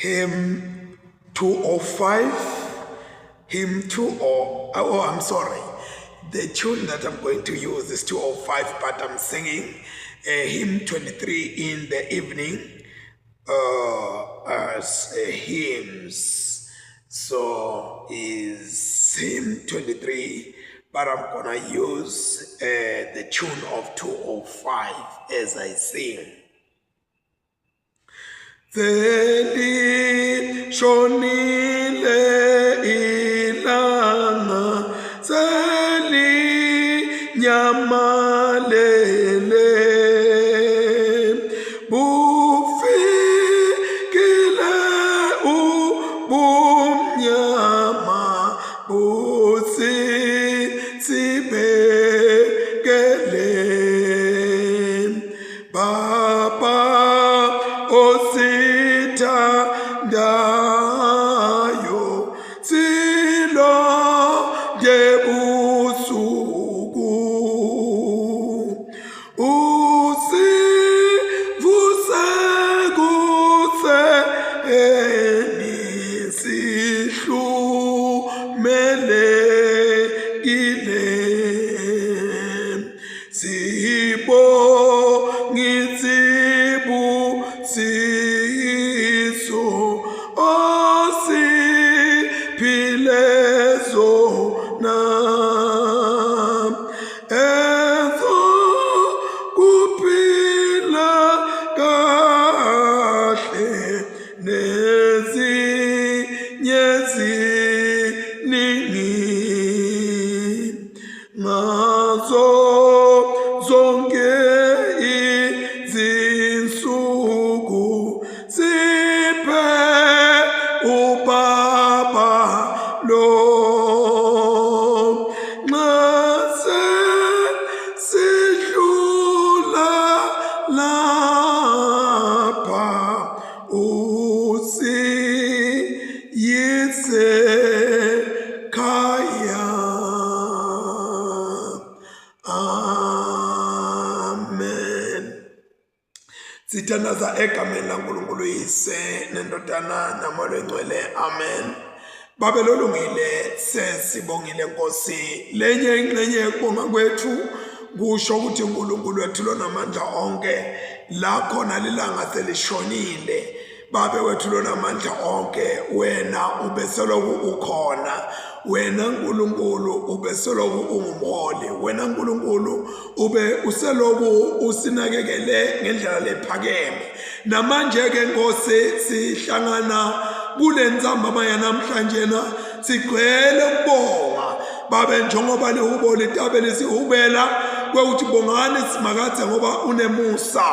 hymn 205, hymn 20, I'm sorry, the tune that I'm going to use is 205, but I'm singing hymn 23 in the evening as hymns. So is hymn 23, but I'm gonna use the tune of 205 as I sing. Zeli shonile ilanga, zeli nyamalele, bufikile ubumnyama, busitsibekele, Baba osithandayo, silonke usuku, usivuse kuseni, sihlumelekile, sibusiso osiphile zona, ezokuphila kahle nezinye ziningi, ngazo zonke izinsuku siphe uBaba lo, nxa sesidlula lapha usiyise khaya. Amen. Sithandaza egameni laNkulunkulu Yise neNdodana naMoya oNgcwele. Amen. Babe lolungile, sesibongile Nkosi. Lenye ingxenye yokubonga kwethu kusho ukuthi uNkulunkulu wethu lonamandla onke, la khona lilanga selishonile. Babe wethu lonamandla onke, wena ubeseloku ukhona, wena Nkulunkulu ubeseloku ungumholi, wena Nkulunkulu ube useloku usinakekele ngendlela lephakeme. Namanje ke Nkosi sihlangana kule nzamba yanamhlanje na sigcwele ukubonga. Babe njengoba lihubo litabe lisihubela kwekuthi bongani simakathe ngoba unemusa.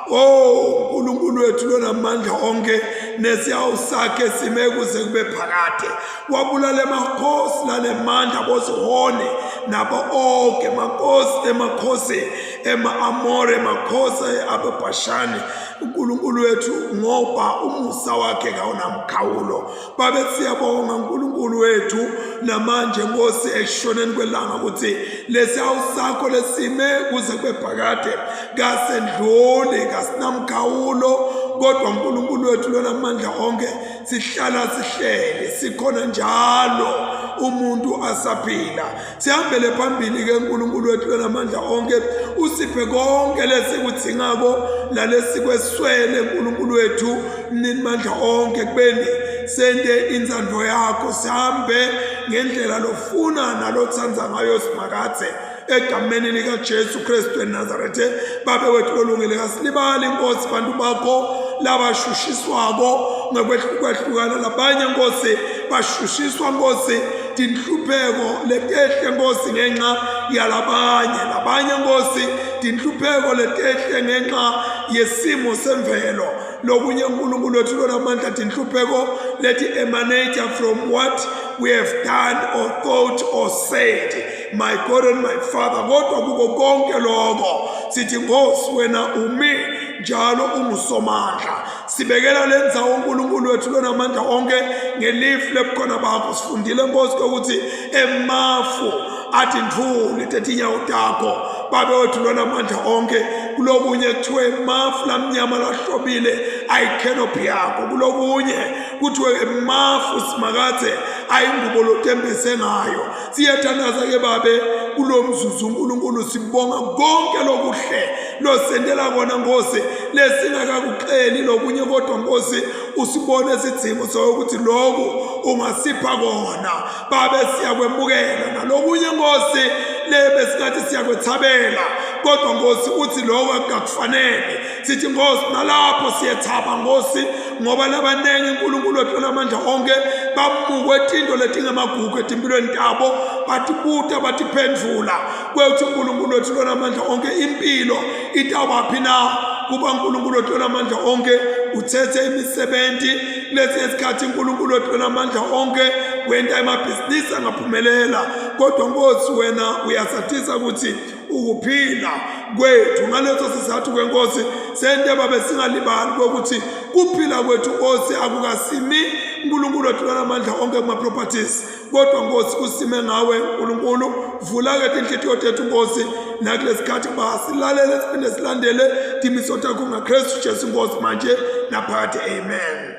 Oh uNkulunkulu wethu lonamandla onke, nesiyawu sakhe sime kuze kube phakade. Wabulala emakhosi lalemandla bozihone nabo onke makhosi emakhosi ema-Amore, makhosi abeBhashani. uNkulunkulu wethu ngoba umusa wakhe kawunamkhawulo. Babe siyabonga uNkulunkulu wethu namanje Nkosi ekushoneni kwelanga ukuthi lesiyawu sakho lesime kuze kube phakade kasendluli kasinamkhawulo, kodwa uNkulunkulu wethu lonamandla onke sihlala sihlele sikhona njalo umuntu asaphila. Sihambele phambili ke uNkulunkulu wethu lonamandla onke, usiphe konke lesikudzingako lalesikweswele uNkulunkulu wethu ninamandla onke kubeni sende inzando yakho, sihambe ngendlela lofuna nalothandza ngayo simakathe egameni likaJesu Kristu eNazarethe. Babe wethu lolungile, kasilibali Nkosi bantu bakho labashushiswako ngokwehlukahlukana, labanye Nkosi bashushiswa Nkosi tinhlupheko letehle Nkosi ngenxa labanye Nkosi tinhlupheko letehle ngenxa yesimo semvelo. Lokunye uNkulunkulu wethu lonamandla tinhlupheko leti emanate from what we have done or thought or said. My God and my Father, kodwa kuko konke lokho sithi Nkosi wena umi njalo ungusomandla. Sibekela lenza uNkulunkulu wethu lonamandla onke ngelifu lebukhona bakho. Sifundile Nkosi ukuthi emafu athi ndvuli tetinyawo takho. Babe wethu lonamandla onke kulokunye kuthiwe mafu lamnyama lahlobile ayikhenophi yakho, kulokunye kuthiwe mafu simakathe ayingubo lotembise ngayo. Siyathandaza ke babe kulo mzuzu uNkulunkulu sibonga konke lokuhle losendela kona Nkosi lesingakakuxeli lokunye, kodwa Nkosi usibone isidingo sokuthi lokho ungasipha kona babe siyakwemukela, nalokunye Nkosi lebe singathi siyakwethabela, kodwa Nkosi uthi lokho akufanele. Sithi Nkosi nalapho siyethaba Nkosi, ngoba labanengi uNkulunkulu othola amandla onke bamukwe into letingemagugu etimpilweni tabo, batibuta batiphendvula kwethi uNkulunkulu othola amandla onke impilo itawaphi na kuba uNkulunkulu othola amandla onke uthethe imisebenzi lesi esikhathi uNkulunkulu othola amandla onke wenta emabhizinisi angaphumelela, kodwa Nkosi wena uyasathisa ukuthi ukuphila kwethu. Ngaleso sizathu kwenkosi sente babe singalibali kokuthi kuphila kwethu Nkosi akukasimi uNkulunkulu othola amandla onke kuma properties, kodwa Nkosi kusime ngawe uNkulunkulu. Vula ke inhliziyo yethu Nkosi nakulesikhathi basilalele siphinde silandele timiso takho ngaKristu Jesu Nkosi manje naphakade. Amen.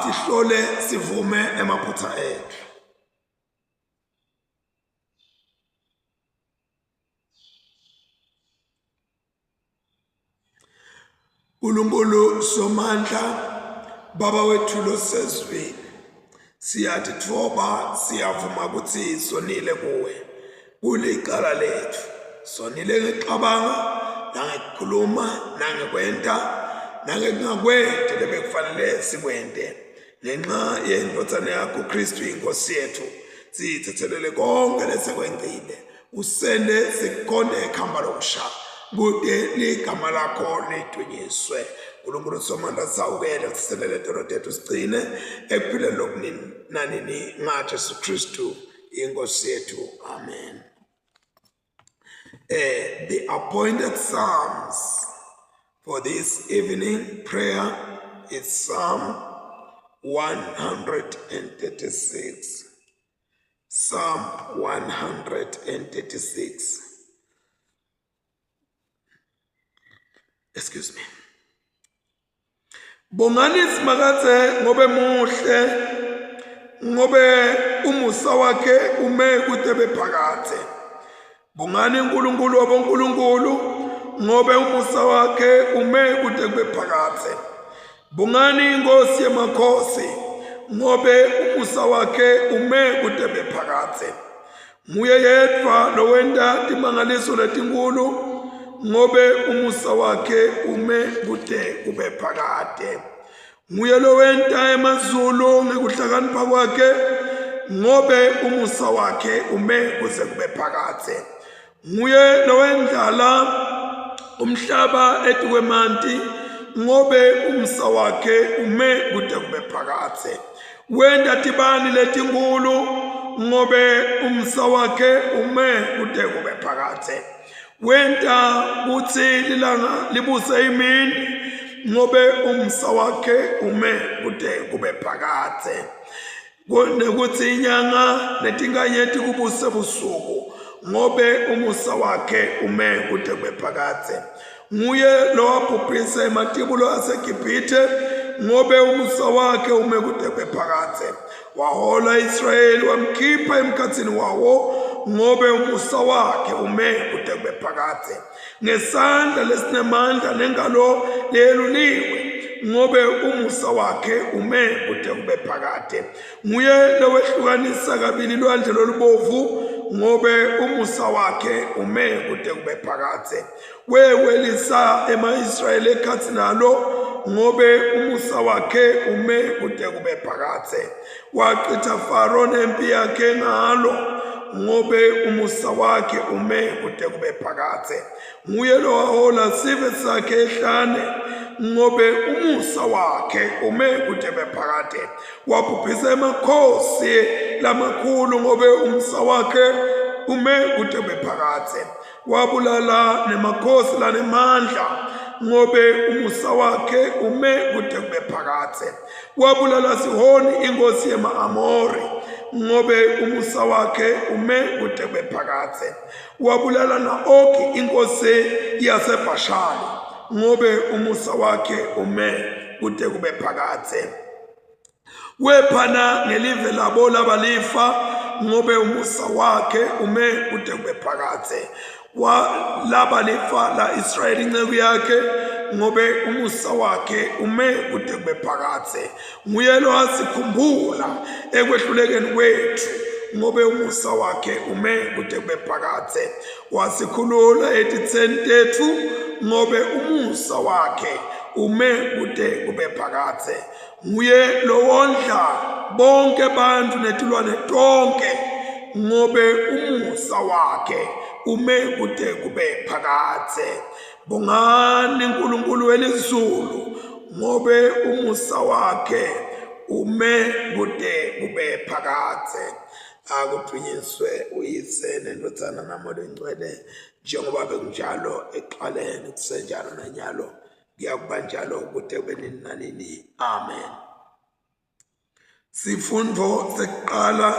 Sihlole sivume emaphutha ethu. uNkulunkulu somandla, Baba wethu losezweni, siyathi thoba siyavuma ukuthi sonile kuwe kulicala lethu, sonile ngexabanga nangekhuluma nangekwenta nangekungakwenti lebekufanele sikwente. Ngenxa yendodzana yakho uKristu inkosi yethu siyithethelele konke lesekwenzile, usende sikhonde ekhamba lokusha kude ligama lakho lidunyiswe. uNkulunkulu somandla sawukele siselele tolo tethu sigcine ekuphileni lokunini nanini ngaJesu Kristu inkosi yethu. Amen. The appointed psalms for this evening prayer is Psalm 136. Psalm 136. Excuse me. Bongani simakathe ngobe muhle, ngobe umusa wakhe ume kude bephakathe. Bongani uNkulunkulu wabonkulunkulu ngobe umusa wakhe ume kude bephakathe. Bongani inkosi yemakhosi ngobe umusa wakhe ume kude bephakathe. Nguye yedwa lowenta timangaliso letinkulu ngobe umusa wakhe ume kude kube phakade. Nguye lowenta emazulu ngekuhlakanipha kwakhe ngobe umusa wakhe ume kuze kube phakade. Nguye lowendlala umhlaba etikwemanti ngobe umusa wakhe ume kude kube phakade. Wenda tibani letinkulu ngobe umusa wakhe ume kude kube phakade. Wenta kuthi lilanga libuse imini ngobe umusa wakhe ume kude kube phakade. Kuthi inyanga netinganyeti kubuse busuku ngobe umusa wakhe ume kude kube phakade. Nguye lo wabhubhisa ematibulo aseGibhithe ngobe umusa wakhe ume kude kube phakade. Wahola Israyeli wamkhipha emkhathini wawo ngobe umusa wakhe ume kude kube phakade. Ngesandla lesinemandla nengalo leluliwe ngobe umusa wakhe ume kude kube phakade. Nguye lowehlukanisa kabili lwandle lolubovu ngobe umusa wakhe ume kude kube phakade. Wewelisa ema-Israyeli ekhatsi nalo ngobe umusa wakhe ume kude kube phakade. Wachitha Faro nempi yakhe ngalo ngobe umusa wakhe ume kude kube phakade. Nguye lo wahola sive sakhe ehlane ngobe umusa wakhe ume kude kube phakade. Wabhubhisa emakhosi lamakhulu ngobe umusa wakhe ume kude kube phakade. Wabulala nemakhosi lanemandla ngobe umusa wakhe ume kude kube phakade. Wabulala Sihoni inkosi yema-Amori ngobe umusa wakhe ume kude kube phakathe. Wabulala na-Ogi inkosi yaseBhashani ngobe umusa wakhe ume kude kube phakathe. Wephana ngelive labo labalifa ngobe umusa wakhe ume kude kube phakathe. Labalifa la Israyeli inceku yakhe ngobe umusa wakhe ume kude kube phakathe. Nguye lo asikhumbula ekwehlulekeni kwethu ngobe umusa wakhe ume kude kube phakathe. Wasikhulula etitheni tethu ngobe umusa wakhe ume kude kube phakathe. Nguye lo wondla bonke bantu netilwane tonke ngobe umusa wakhe ume kude kube phakathe. Bongani uNkulunkulu welizulu ngobe umusa wakhe ume kude kube phakathe. Akuphinyiswe uYise neNdodana naMoya Oyingcwele njengoba bekunjalo ekuqaleni kusenjalo nanyalo kuyakuba njalo kude kube nini nanini. Amen. Sifundo sekuqala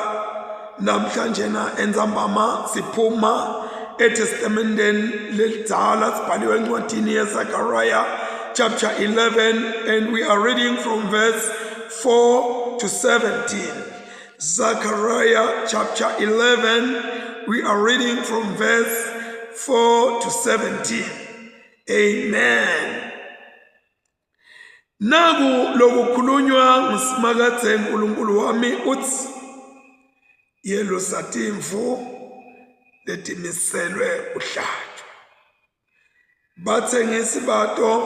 namhlanje na enzambama siphuma eTestamenteni Lidala sibhaliwe encwadini yeZakaraya chapter 11 and we are reading from verse 4 to 17. Zechariah chapter 11, we are reading from verse 4 to 17. Amen. Naku lokukhulunywa ngusimakathe uNkulunkulu wami uthi yelusatimvu letimiselwe uhlatshwa. Bathengisi bato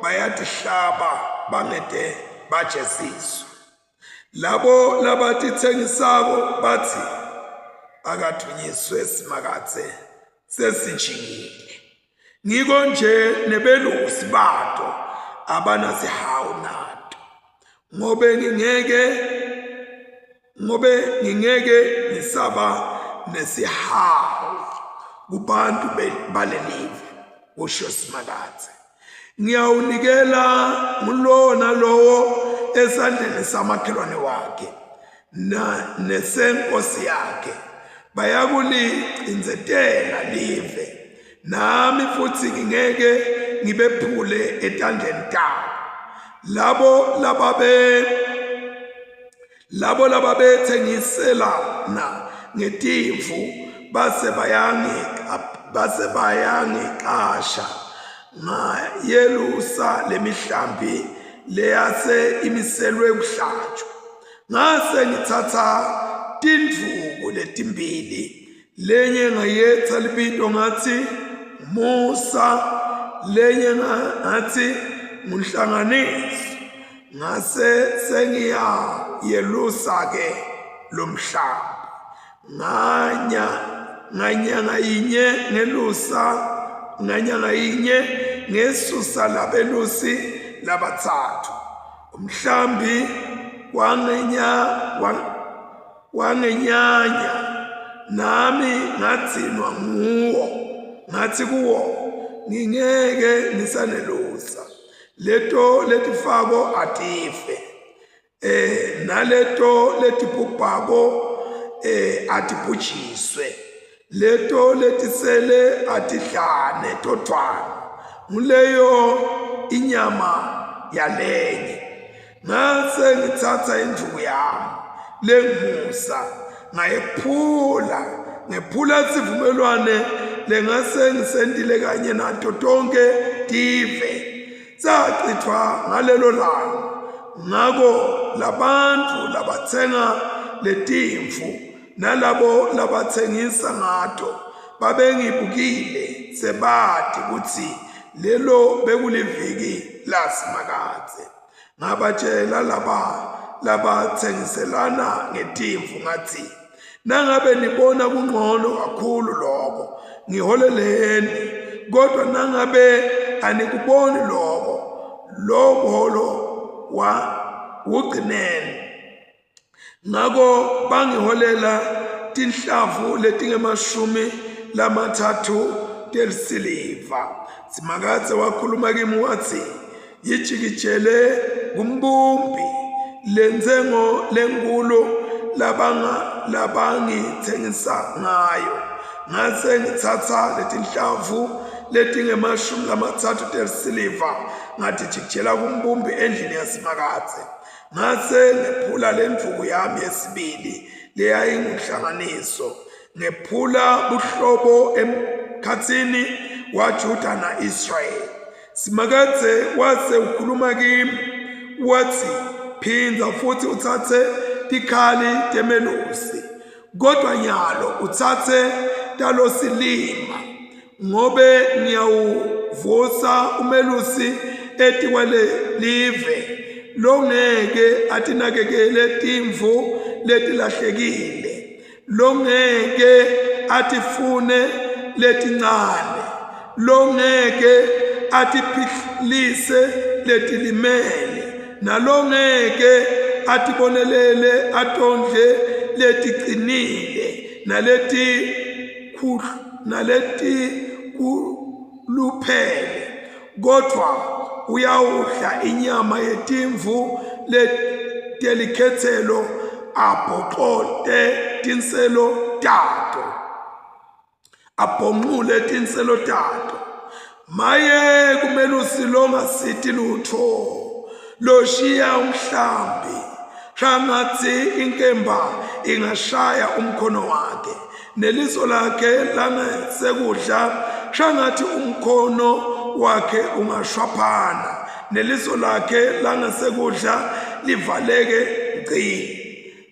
bayatihlaba bangede bajesiswa. Labo labatithengisako bathi akathunyiswe simakathe sesijingile. Ngiko nje nebelusi bato abanasihawu nato. Ngobe ngingeke ngisaba nesihawu kubantu balelive kusho simakathe. Ngiyawunikela ngulona lowo esandleni samakhelwane wakhe na nesenkosi yakhe. Bayakulicindzetela live nami futhi ngingeke ngibephule etandleni tabo. Labo lababethengiselana ngetimvu base bayangikasha ngayelusa lemihlambi leyase imiselwe kuhlatshwa. Ngase ngithatha tindvuku letimbili, lenye ngayetha libito ngathi Musa, lenye ngathi nguhlanganiso. Ngase sengiya yelusa ke lomhlambi. Nganyanga yinye ngelusa, nganyanga yinye ngesusa labelusi labathathu. Umhlambi wangenyanya nami ngatsinwa nguwo. Ngathi kuwo ngingeke ngisanelusa. Leto letifako atife. Naleto letibhubhako atibhujiswe. Leto letisele atidlane todvwana. Nguleyo inyama yalenye. Ngase ngithatha indvuku yami lengimusa ngephula sivumelwane lengase ngisendile kanye nato tonke tive. Sachithwa ngalelo langa. Ngako labantu labathenga letimvu nalabo labathengisa ngato babengibukile sebati kutsi lelo bekuliviki lasimakathe. Ngabatshela labathengiselana ngetimvu ngathi nangabe nibona kungcono kakhulu lokho ngiholeleni, kodwa nangabe anikuboni lokho ugcineni. Ngako bangiholela tinhlavu letingemashumi tesiliva. Simakathe wakhuluma kimi wathi yijikijele kumbumbi lenzengo lengulo labangithengisa ngayo. Ngase ngithatha letinhlavu letinge-30 tesiliva ngathi jikijela kumbumbi endlini yasemakathe. Ngase ngephula lendvuku yami yesibili leyayinguhlanganiso. Ngephula buhlobo emkhatsini waJuda na-Israyeli. Simakathe wase ukhuluma kimi wathi, phinda futhi uthathe tikhali temelusi, kodwa nyalo uthathe talosilima, ngobe ngiyawuvusa umelusi etikwele live longeke atinakekele timvu letilahlekile, longeke atifune letincane, longeke atiphilise letilimele, nalongeke atibonelele atondle leticinile naletikuluphele, kodwa uyawudla inyama yetimvu letelikhethelo abhoxole tinselo tato, abhonqule tinselo tato. Maye kumelusi longasiti lutho, loshiya umhlambi, shangathi inkemba ingashaya umkhono wakhe, neliso lakhe langasekudla shangathi umkhono wakhe ungashwaphana, neliso lakhe langasekudla livaleke ngci.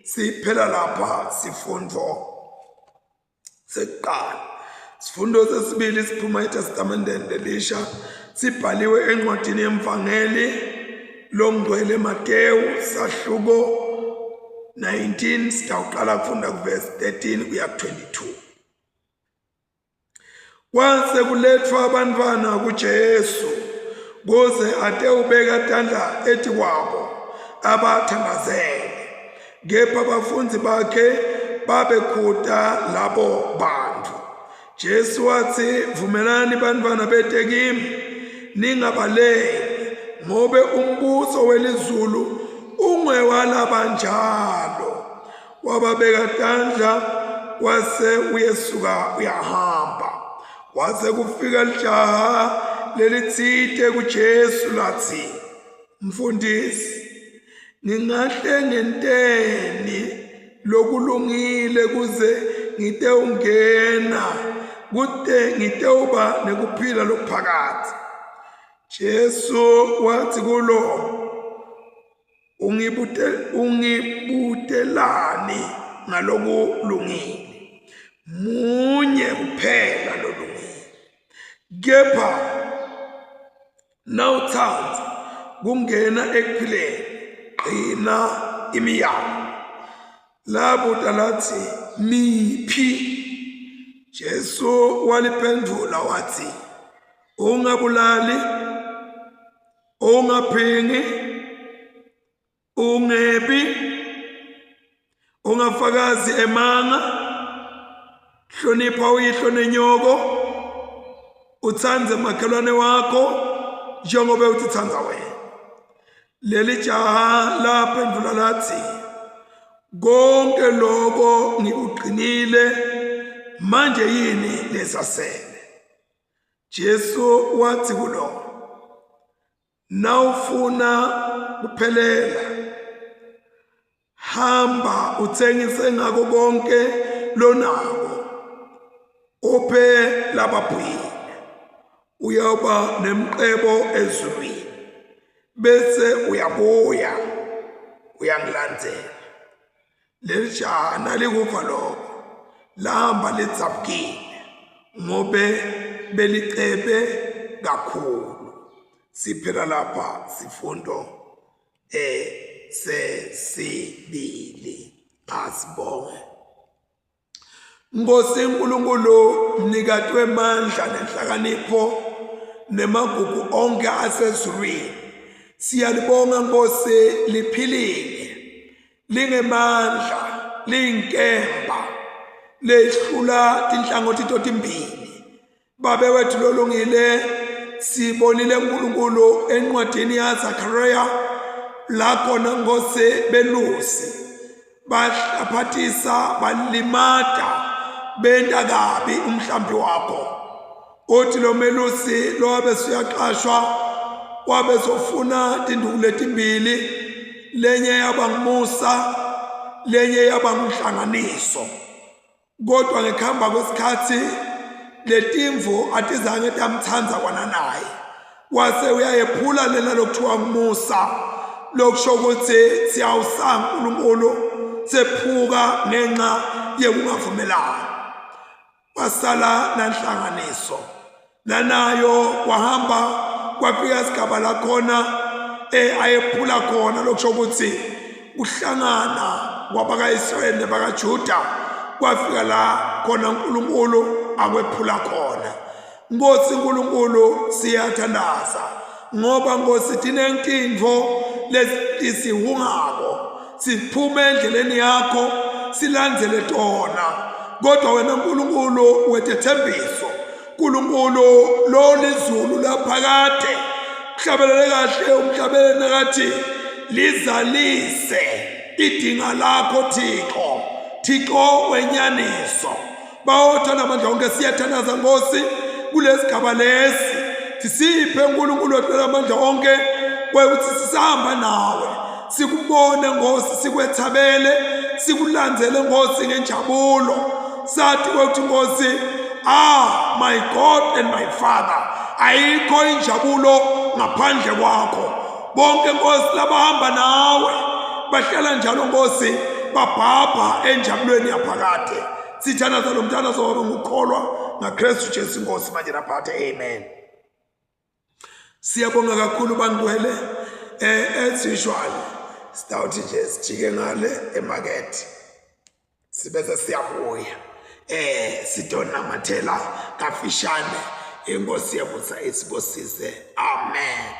Siphela lapha sifundo sekuqala. Sifundo sesibili siphuma eTestamenteni Elisha, sibhaliwe encwadini yemvangeli lomngcwele Matewu sahluko 19 sitawuqala kufunda kuverse 13 kuya 22. Kwase kulethwa abantwana kuJesu kuze ate ubeka tandla eti kwabo abathandazele, kepha abafundzi bakhe babekhuta labo bantu. Jesu wathi, vumelani bantwana bete kimi, ningabaleki, ngobe umbuso welizulu ungewalaba njalo. Wababeka tandla wase uyesuka uyahamba. Wase kufika lijaha lelitsite kuJesu lathi, mfundisi, ngingahle ngenteni lokulungile kuze ngite ungena, kude ngite uba nekuphila lokuphakathi. Jesu wathi kulo, ungibutelani ngalokulungile? Munye kuphela lolungile. Kepha nawuthanda kungena ekuphileni, qina imiyalo. Labuta lathi, miphi? Jesu waliphendula wathi, ungabulali, ungaphingi, ungebi, ungafakazi emanga, hlonipha uyihlo nenyoko, uthandze makhelwane wakho njengoba utithanda wena. Leli jaha laphendula lathi, konke lokho ngikuqinile, manje yini lesasele? Jesu wathi kulo, nawufuna kuphelela, hamba uthengise ngako konke lonako, uphe lababhuyile, uyawuba nemqebo ezulwini, bese uyabuya uyangilandzela. Leli jaha nalikuva lokho lahamba lidzabukile, ngobe belicebe kakhulu. Siphela lapha sifundo sesibili. Asibonge. Nkosi uNkulunkulu, mnikati wemandla nenhlakanipho nemagugu onke asezulwini, siyalibonga Nkosi, liphilile, lingemandla, liyinkemba, lehlula tinhlangothi totimbili. Babe wethu lolungile, sibonile uNkulunkulu encwadini yaZakhariya la khona Nkosi belusi baphathisa balimata benda kabi umhlambi wakho. Uthi lo melusi lo wabe suyaqashwa wabe sofuna tinduku letimbili, lenye yaba ngumusa lenye yaba ngihlanganiso. Kodwa ngekhamba kwesikhathi letimvu atizange tamthanza kwana naye, wase uyayephula lena lokuthiwa ngumusa, lokusho ukuthi siyawusanga uNkulunkulu sephuka ngenxa yekungavumelani. Wasala nanhlanganiso nanayo, wahamba kwafika isigaba lakhona ayephula khona, lokusho ukuthi uhlangana kwabakaIsrayeli nebakaJuda, kwafika la khona uNkulunkulu akwephula khona. Nkosi uNkulunkulu siyathandaza ngoba Nkosi tinenkinvo lesihungako, siphume endleleni yakho silandzele tona. Kodwa wena uNkulunkulu wetethembiso, uNkulunkulu lo lizulu laphakade, kuhlabelele kahle umhlabeleni nakathi lizalise idinga lakho Thixo, Thixo wenyaniso. Bawothanda amandla onke siyathandaza Nkosi kulesigaba lesi, sisiphe uNkulunkulu wethu amandla onke ukuthi sisahamba nawe, sikubone Nkosi, sikwethabele, sikulandzele Nkosi ngenjabulo. Sathi ukuthi Nkosi, my God and my Father, ayikho injabulo ngaphandle kwakho. Bonke Nkosi labahamba nawe bahlala njalo Nkosi, babhabha enjabulweni yaphakade. Sithandaza lo mthandazo wabo ngokukholwa ngaKristu Jesu Nkosi manje naphakade. Amen. Siyabonga kakhulu bangcwele. As usual sitawuthi nje sijike ngale emarket sibese siyabuya sidonamathela kafishane. Inkosi yabusa isibosise. Amen.